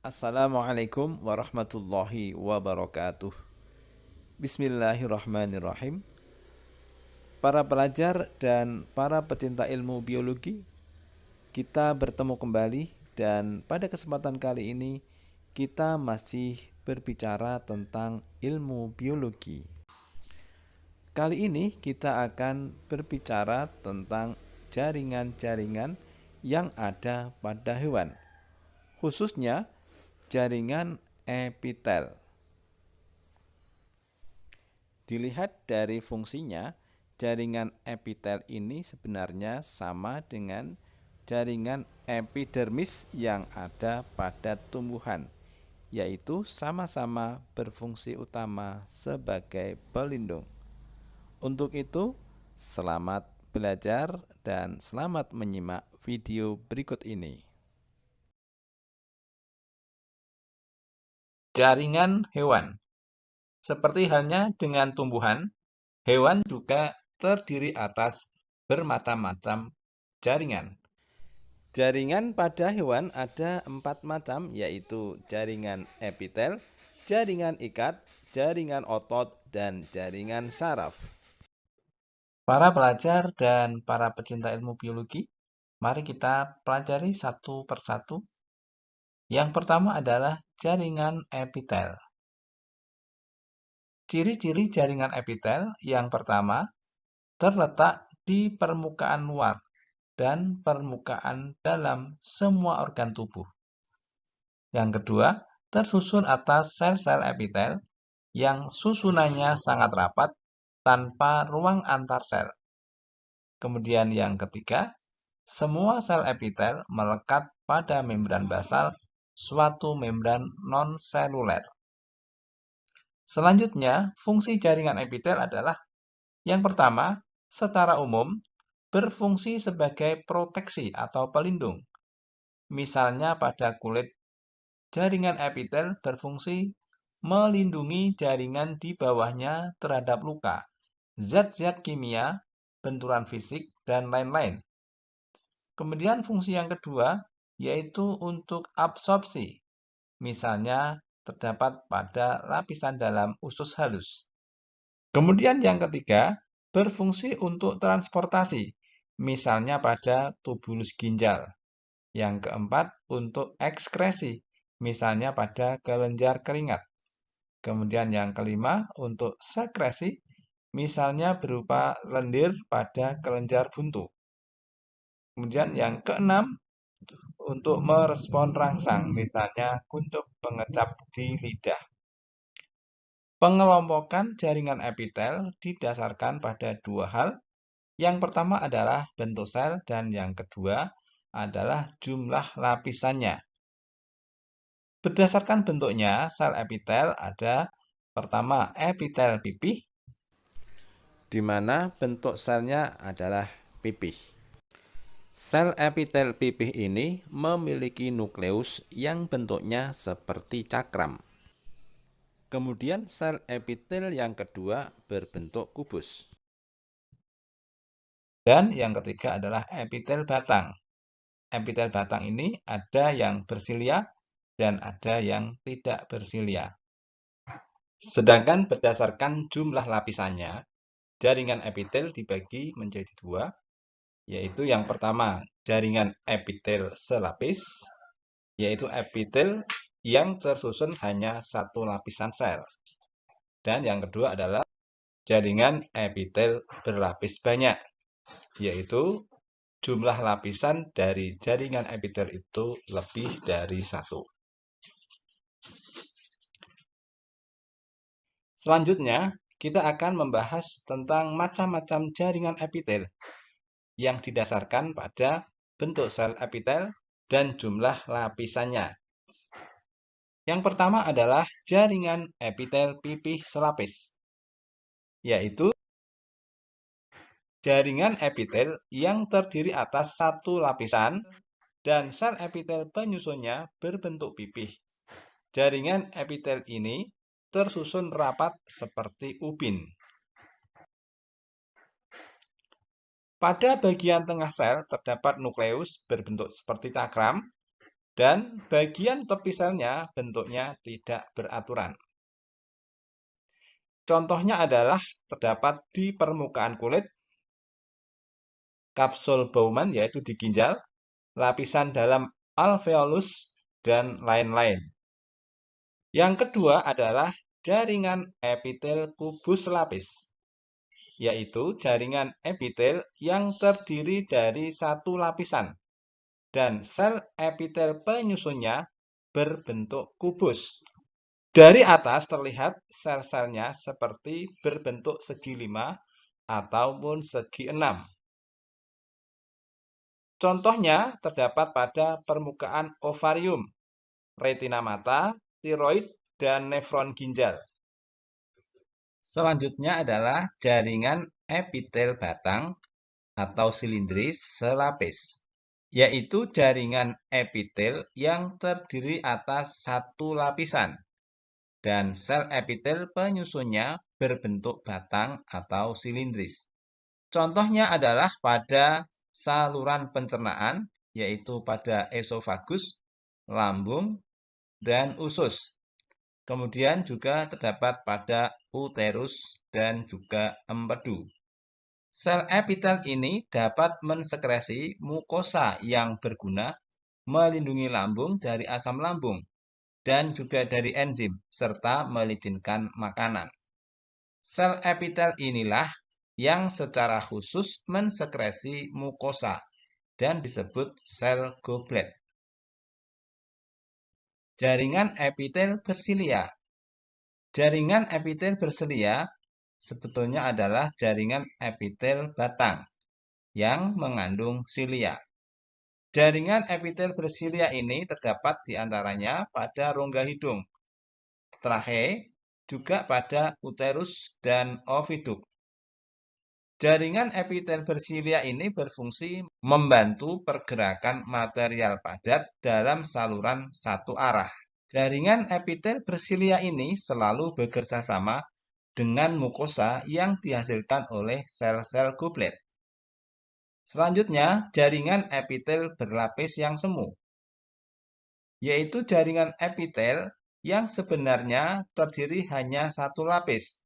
Assalamualaikum warahmatullahi wabarakatuh. Bismillahirrahmanirrahim. Para pelajar dan para pecinta ilmu biologi, kita bertemu kembali dan pada kesempatan kali ini kita masih berbicara tentang ilmu biologi. Kali ini kita akan berbicara tentang jaringan-jaringan yang ada pada hewan, khususnya jaringan epitel. Dilihat dari fungsinya, jaringan epitel ini sebenarnya sama dengan jaringan epidermis yang ada pada tumbuhan, yaitu sama-sama berfungsi utama sebagai pelindung. Untuk itu, selamat belajar dan selamat menyimak video berikut ini. Jaringan hewan. Seperti halnya dengan tumbuhan, hewan juga terdiri atas bermacam-macam jaringan. Jaringan pada hewan ada 4 macam, yaitu jaringan epitel, jaringan ikat, jaringan otot, dan jaringan saraf. Para pelajar dan para pecinta ilmu biologi, mari kita pelajari satu persatu. Yang pertama adalah jaringan epitel. Ciri-ciri jaringan epitel yang pertama terletak di permukaan luar dan permukaan dalam semua organ tubuh. Yang kedua, tersusun atas sel-sel epitel yang susunannya sangat rapat tanpa ruang antar sel. Kemudian yang ketiga, semua sel epitel melekat pada membran basal, suatu membran non-seluler. Selanjutnya, fungsi jaringan epitel adalah yang pertama, secara umum berfungsi sebagai proteksi atau pelindung. Misalnya pada kulit, jaringan epitel berfungsi melindungi jaringan di bawahnya terhadap luka, zat-zat kimia, benturan fisik, dan lain-lain. Kemudian fungsi yang kedua yaitu untuk absorpsi. Misalnya terdapat pada lapisan dalam usus halus. Kemudian yang ketiga berfungsi untuk transportasi. Misalnya pada tubulus ginjal. Yang keempat untuk ekskresi. Misalnya pada kelenjar keringat. Kemudian yang kelima untuk sekresi. Misalnya berupa lendir pada kelenjar buntu. Kemudian yang keenam untuk merespon rangsang, misalnya kuncup pengecap di lidah. Pengelompokan jaringan epitel didasarkan pada dua hal. Yang pertama adalah bentuk sel dan yang kedua adalah jumlah lapisannya. Berdasarkan bentuknya, sel epitel ada pertama epitel pipih, Di mana bentuk selnya adalah pipih. Sel epitel pipih ini memiliki nukleus yang bentuknya seperti cakram. Kemudian sel epitel yang kedua berbentuk kubus. dan yang ketiga adalah epitel batang. Epitel batang ini ada yang bersilia dan ada yang tidak bersilia. Sedangkan berdasarkan jumlah lapisannya, jaringan epitel dibagi menjadi dua, yaitu yang pertama jaringan epitel selapis, yaitu epitel yang tersusun hanya satu lapisan sel. Dan yang kedua adalah jaringan epitel berlapis banyak, yaitu jumlah lapisan dari jaringan epitel itu lebih dari satu. Selanjutnya, kita akan membahas tentang macam-macam jaringan epitel yang didasarkan pada bentuk sel epitel dan jumlah lapisannya. Yang pertama adalah jaringan epitel pipih selapis, yaitu jaringan epitel yang terdiri atas satu lapisan dan sel epitel penyusunnya berbentuk pipih. Jaringan epitel ini tersusun rapat seperti ubin. Pada bagian tengah sel terdapat nukleus berbentuk seperti cakram dan bagian tepi selnya bentuknya tidak beraturan. Contohnya adalah terdapat di permukaan kulit, kapsul Bowman yaitu di ginjal, lapisan dalam alveolus, dan lain-lain. Yang kedua adalah jaringan epitel kubus lapis, yaitu jaringan epitel yang terdiri dari satu lapisan dan sel epitel penyusunnya berbentuk kubus. Dari atas terlihat sel-selnya seperti berbentuk segi 5 ataupun segi 6. Contohnya terdapat pada permukaan ovarium, retina mata, tiroid, dan nefron ginjal. Selanjutnya adalah jaringan epitel batang atau silindris selapis, yaitu jaringan epitel yang terdiri atas satu lapisan dan sel epitel penyusunnya berbentuk batang atau silindris. Contohnya adalah pada saluran pencernaan, yaitu pada esofagus, lambung, dan usus. Kemudian juga terdapat pada uterus dan juga empedu. Sel epitel ini dapat mensekresi mukosa yang berguna melindungi lambung dari asam lambung dan juga dari enzim serta melicinkan makanan. Sel epitel inilah yang secara khusus mensekresi mukosa dan disebut sel goblet. Jaringan epitel bersilia. Jaringan epitel bersilia sebetulnya adalah jaringan epitel batang yang mengandung silia. Jaringan epitel bersilia ini terdapat di antaranya pada rongga hidung, trache, juga pada uterus dan oviduk. Jaringan epitel bersilia ini berfungsi membantu pergerakan material padat dalam saluran satu arah. Jaringan epitel bersilia ini selalu bekerja sama dengan mukosa yang dihasilkan oleh sel-sel goblet. Selanjutnya, jaringan epitel berlapis yang semu, yaitu jaringan epitel yang sebenarnya terdiri hanya satu lapis,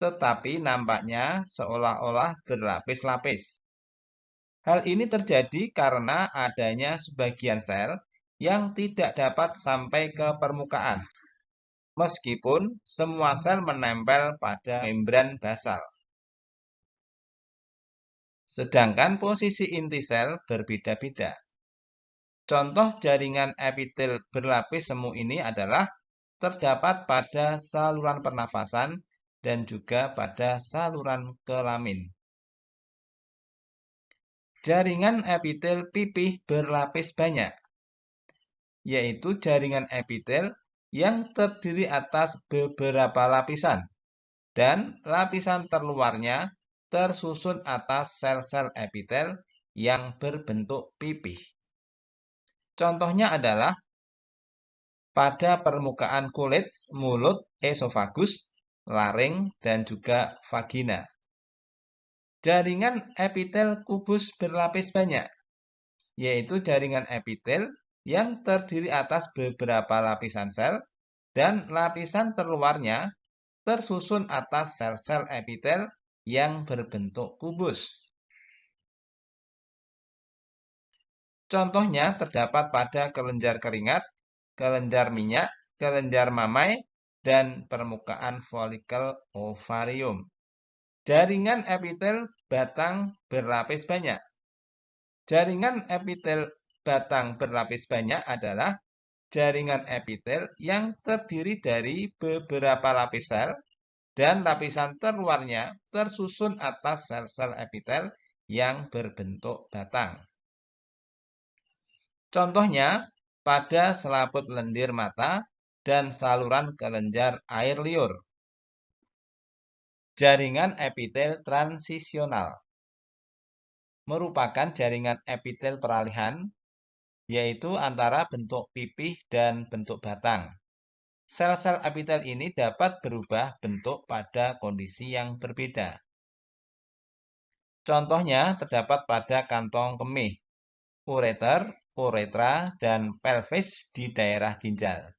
tetapi nampaknya seolah-olah berlapis-lapis. Hal ini terjadi karena adanya sebagian sel yang tidak dapat sampai ke permukaan, meskipun semua sel menempel pada membran basal. Sedangkan posisi inti sel berbeda-beda. Contoh jaringan epitel berlapis semu ini adalah terdapat pada saluran pernafasan dan juga pada saluran kelamin. Jaringan epitel pipih berlapis banyak, yaitu jaringan epitel yang terdiri atas beberapa lapisan, dan lapisan terluarnya tersusun atas sel-sel epitel yang berbentuk pipih. Contohnya adalah pada permukaan kulit, mulut, esofagus, laring, dan juga vagina. Jaringan epitel kubus berlapis banyak, yaitu jaringan epitel yang terdiri atas beberapa lapisan sel dan lapisan terluarnya tersusun atas sel-sel epitel yang berbentuk kubus. Contohnya terdapat pada kelenjar keringat, kelenjar minyak, kelenjar mamai, dan permukaan folikel ovarium. Jaringan epitel batang berlapis banyak. Jaringan epitel batang berlapis banyak adalah jaringan epitel yang terdiri dari beberapa lapis sel dan lapisan terluarnya tersusun atas sel-sel epitel yang berbentuk batang. Contohnya pada selaput lendir mata dan saluran kelenjar air liur. Jaringan epitel transisional merupakan jaringan epitel peralihan, yaitu antara bentuk pipih dan bentuk batang. Sel-sel epitel ini dapat berubah bentuk pada kondisi yang berbeda. Contohnya terdapat pada kantong kemih, ureter, uretra, dan pelvis di daerah ginjal.